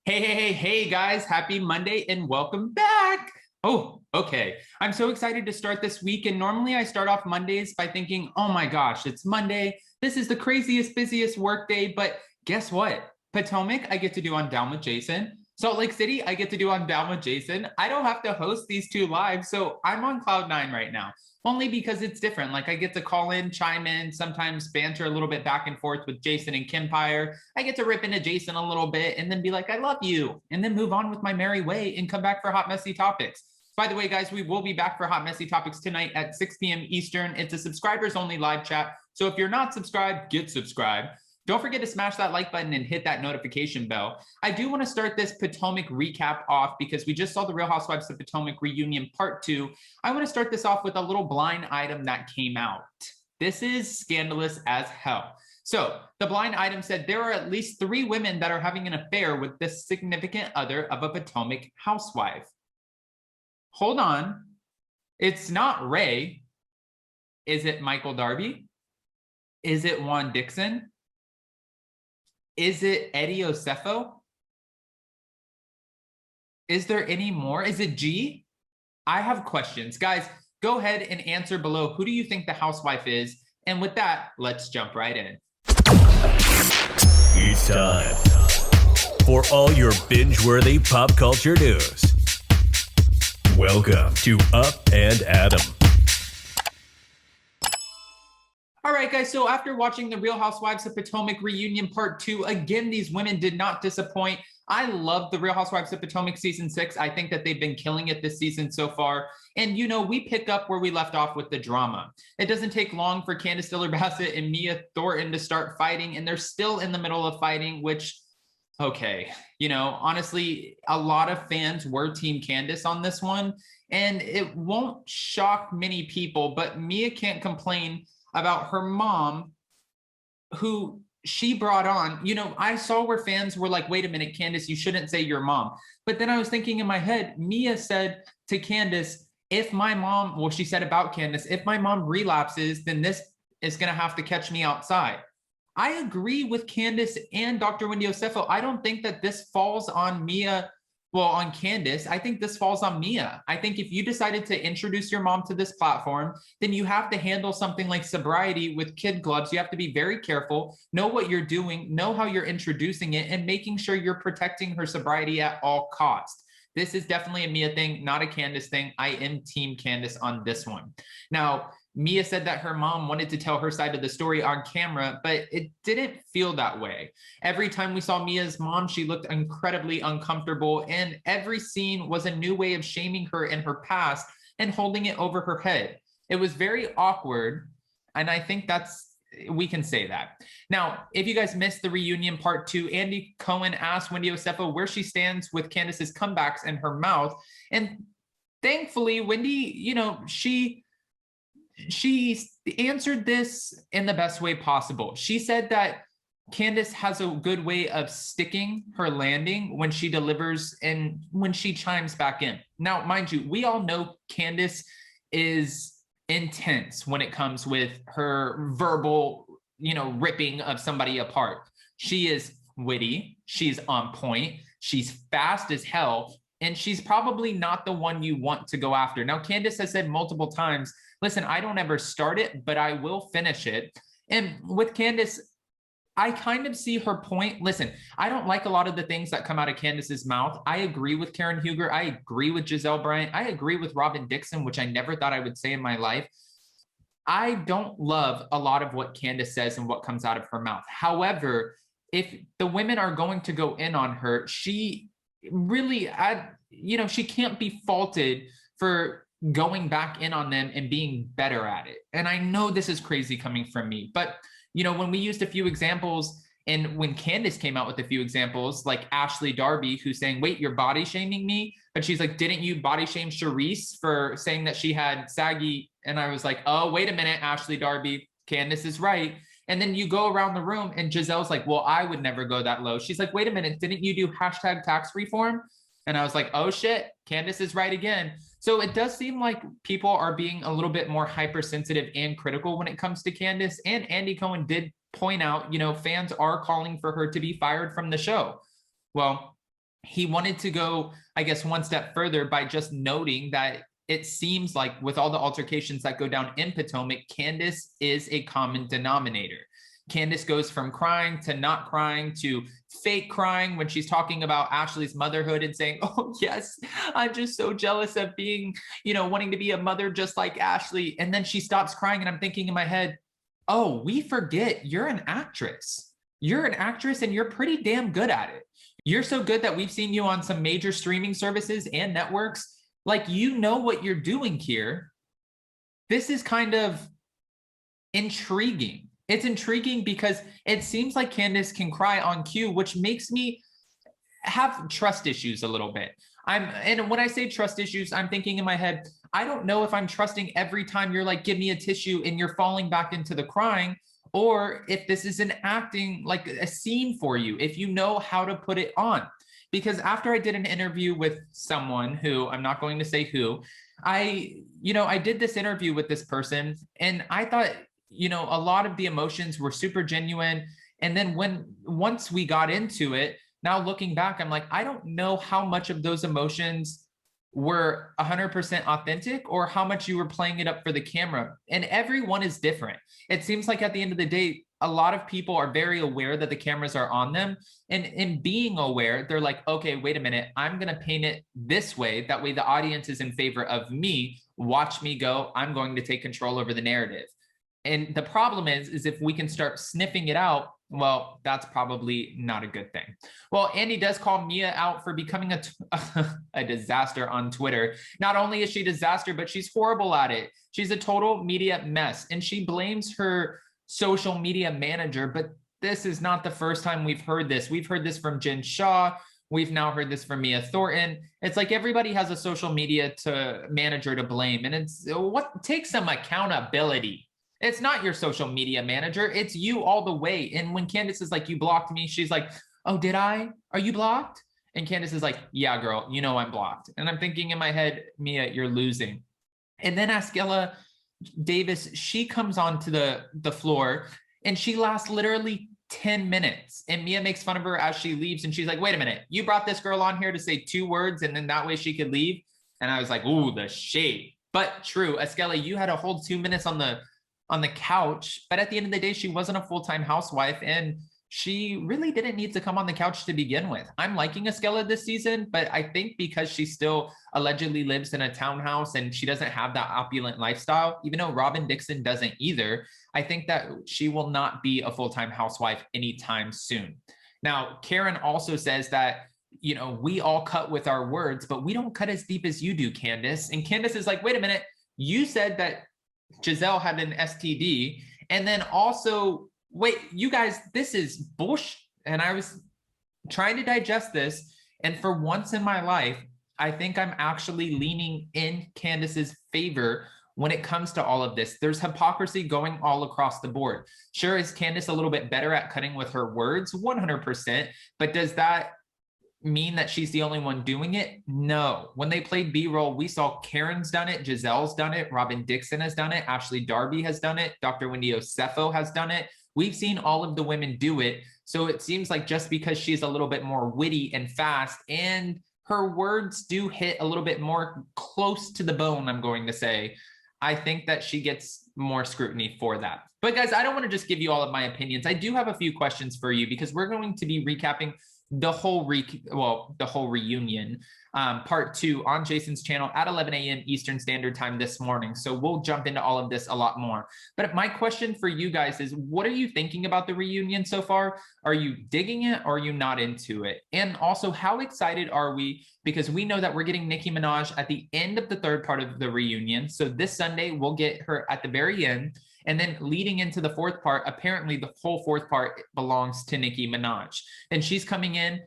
Hey, guys, happy Monday and welcome back. Oh, okay. I'm so excited to start this week. And normally I start off Mondays by thinking, oh my gosh, it's Monday. This is the craziest, busiest work day. But guess what? Potomac, I get to do on Down with Jason. Salt Lake City, I get to do on Down with Jason. I don't have to host these two live. So I'm on cloud nine right now, only because it's different. Like I get to call in, chime in, sometimes banter a little bit back and forth with Jason and Kimpire. I get to rip into Jason a little bit and then be like, I love you, and then move on with my merry way and come back for Hot Messy Topics. By the way, guys, we will be back for Hot Messy Topics tonight at 6 p.m. Eastern. It's a subscribers only live chat. So if you're not subscribed, get subscribed. Don't forget to smash that like button and hit that notification bell. I do want to start this Potomac recap off because we just saw the Real Housewives of Potomac reunion part 2. I want to start this off with a little blind item that came out. This is scandalous as hell. So the blind item said there are at least 3 women that are having an affair with the significant other of a Potomac housewife. Hold on. It's not Ray. Is it Michael Darby? Is it Juan Dixon? Is it Eddie Osefo? Is there any more? Is it G? I have questions. Guys, go ahead and answer below. Who do you think the housewife is? And with that, let's jump right in. It's time for all your binge-worthy pop culture news. Welcome to Up and Adam. All right, guys, so after watching the Real Housewives of Potomac reunion part 2, again, these women did not disappoint. I love the Real Housewives of Potomac season 6. I think that they've been killing it this season so far. And, you know, we pick up where we left off with the drama. It doesn't take long for Candace Diller-Bassett and Mia Thornton to start fighting, and they're still in the middle of fighting, which, okay, you know, honestly, a lot of fans were Team Candace on this one, and it won't shock many people, but Mia can't complain about her mom, who she brought on. You know, I saw where fans were like, wait a minute, Candace, you shouldn't say your mom. But then I was thinking in my head, Mia said to Candace, if my mom, well, she said about Candace, if my mom relapses, then this is going to have to catch me outside. I agree with Candace and Dr. Wendy Osefo. I don't think that this falls on Mia. Well, on Candace, I think this falls on Mia. I think if you decided to introduce your mom to this platform, then you have to handle something like sobriety with kid gloves. You have to be very careful, know what you're doing, know how you're introducing it, and making sure you're protecting her sobriety at all costs. This is definitely a Mia thing, not a Candace thing. I am Team Candace on this one. Now, Mia said that her mom wanted to tell her side of the story on camera, but it didn't feel that way. Every time we saw Mia's mom, she looked incredibly uncomfortable, and every scene was a new way of shaming her in her past and holding it over her head. It was very awkward, and I think we can say that. Now, if you guys missed the reunion part 2, Andy Cohen asked Wendy Osefo where she stands with Candace's comebacks in her mouth, and thankfully, Wendy, you know, she answered this in the best way possible. She said that Candace has a good way of sticking her landing when she delivers and when she chimes back in. Now, mind you, we all know Candace is intense when it comes with her verbal, you know, ripping of somebody apart. She is witty, she's on point, she's fast as hell, and she's probably not the one you want to go after. Now, Candace has said multiple times, listen, I don't ever start it, but I will finish it. And with Candace, I kind of see her point. Listen, I don't like a lot of the things that come out of Candace's mouth. I agree with Karen Huger. I agree with Giselle Bryant. I agree with Robin Dixon, which I never thought I would say in my life. I don't love a lot of what Candace says and what comes out of her mouth. However, if the women are going to go in on her, she really, you know, she can't be faulted for going back in on them and being better at it. And I know this is crazy coming from me, but you know, when we used a few examples, and when Candace came out with a few examples, like Ashley Darby, who's saying, wait, you're body shaming me? But she's like, didn't you body shame Charisse for saying that she had saggy? And I was like, oh, wait a minute, Ashley Darby, Candace is right. And then you go around the room and Giselle's like, well, I would never go that low. She's like, wait a minute, didn't you do hashtag tax reform? And I was like, oh shit, Candace is right again. So it does seem like people are being a little bit more hypersensitive and critical when it comes to Candace. And Andy Cohen did point out, you know, fans are calling for her to be fired from the show. Well, he wanted to go, I guess, one step further by just noting that it seems like with all the altercations that go down in Potomac, Candace is a common denominator. Candace goes from crying to not crying to fake crying when she's talking about Ashley's motherhood and saying, oh, yes, I'm just so jealous of being, wanting to be a mother just like Ashley. And then she stops crying. And I'm thinking in my head, oh, we forget you're an actress. You're an actress and you're pretty damn good at it. You're so good that we've seen you on some major streaming services and networks. Like, what you're doing here. This is kind of intriguing. It's intriguing because it seems like Candace can cry on cue, which makes me have trust issues a little bit. And when I say trust issues, I'm thinking in my head, I don't know if I'm trusting every time you're like, give me a tissue and you're falling back into the crying, or if this is an acting, like a scene for you, if you know how to put it on. Because after I did an interview with someone who, I'm not going to say who, I did this interview with this person and I thought, a lot of the emotions were super genuine. And then once we got into it, now looking back, I'm like, I don't know how much of those emotions were 100% authentic or how much you were playing it up for the camera. And everyone is different. It seems like at the end of the day, a lot of people are very aware that the cameras are on them. And in being aware, they're like, okay, wait a minute, I'm going to paint it this way. That way the audience is in favor of me. Watch me go. I'm going to take control over the narrative. And the problem is if we can start sniffing it out, well, that's probably not a good thing. Well, Andy does call Mia out for becoming a disaster on Twitter. Not only is she a disaster, but she's horrible at it. She's a total media mess. And she blames her social media manager. But this is not the first time we've heard this. We've heard this from Jen Shaw. We've now heard this from Mia Thornton. It's like everybody has a social media manager to blame. And it's take some accountability. It's not your social media manager. It's you all the way. And when Candace is like, you blocked me, she's like, oh, did I? Are you blocked? And Candace is like, yeah, girl, I'm blocked. And I'm thinking in my head, Mia, you're losing. And then Askella Davis, she comes onto the floor and she lasts literally 10 minutes. And Mia makes fun of her as she leaves. And she's like, wait a minute, you brought this girl on here to say 2 words and then that way she could leave. And I was like, ooh, the shade. But true, Askella, you had a whole 2 minutes on the couch, but at the end of the day, she wasn't a full-time housewife and she really didn't need to come on the couch to begin with. I'm liking Askella this season, but I think because she still allegedly lives in a townhouse and she doesn't have that opulent lifestyle, even though Robin Dixon doesn't either, I think that she will not be a full-time housewife anytime soon. Now, Karen also says that, we all cut with our words, but we don't cut as deep as you do, Candace. And Candace is like, wait a minute, you said that Giselle had an STD. And then also, wait, you guys, this is bullshit. And I was trying to digest this. And for once in my life, I think I'm actually leaning in Candace's favor when it comes to all of this. There's hypocrisy going all across the board. Sure, is Candace a little bit better at cutting with her words? 100%. But does that mean that she's the only one doing it? No. When they played B-roll, we saw Karen's done it, Giselle's done it, Robin Dixon has done it, Ashley Darby has done it, Dr. Wendy Osefo has done it. We've seen all of the women do it. So it seems like just because she's a little bit more witty and fast and her words do hit a little bit more close to the bone, I'm going to say, I think that she gets more scrutiny for that. But guys, I don't want to just give you all of my opinions. I do have a few questions for you because we're going to be recapping the whole reunion, part 2 on Jason's channel at 11 a.m. Eastern Standard Time this morning. So we'll jump into all of this a lot more. But my question for you guys is, what are you thinking about the reunion so far? Are you digging it or are you not into it? And also, how excited are we? Because we know that we're getting Nicki Minaj at the end of the 3rd part of the reunion. So this Sunday, we'll get her at the very end. And then leading into the 4th part, apparently the whole 4th part belongs to Nicki Minaj. And she's coming in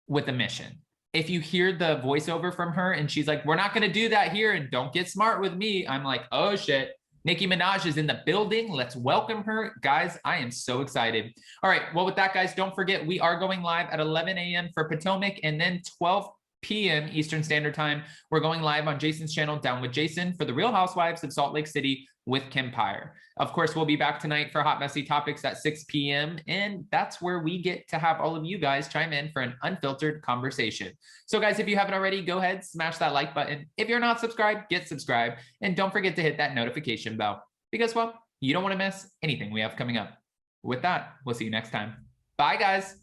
with a mission. If you hear the voiceover from her and she's like, we're not going to do that here and don't get smart with me, I'm like, oh shit, Nicki Minaj is in the building. Let's welcome her. Guys, I am so excited. All right, well, with that, guys, don't forget, we are going live at 11 a.m. for Potomac and then 12 p.m. Eastern Standard Time. We're going live on Jason's channel, Down with Jason, for the Real Housewives of Salt Lake City with Kempire. Of course, we'll be back tonight for Hot Messy Topics at 6 p.m. And that's where we get to have all of you guys chime in for an unfiltered conversation. So guys, if you haven't already, go ahead, smash that like button. If you're not subscribed, get subscribed. And don't forget to hit that notification bell because, well, you don't want to miss anything we have coming up. With that, we'll see you next time. Bye, guys.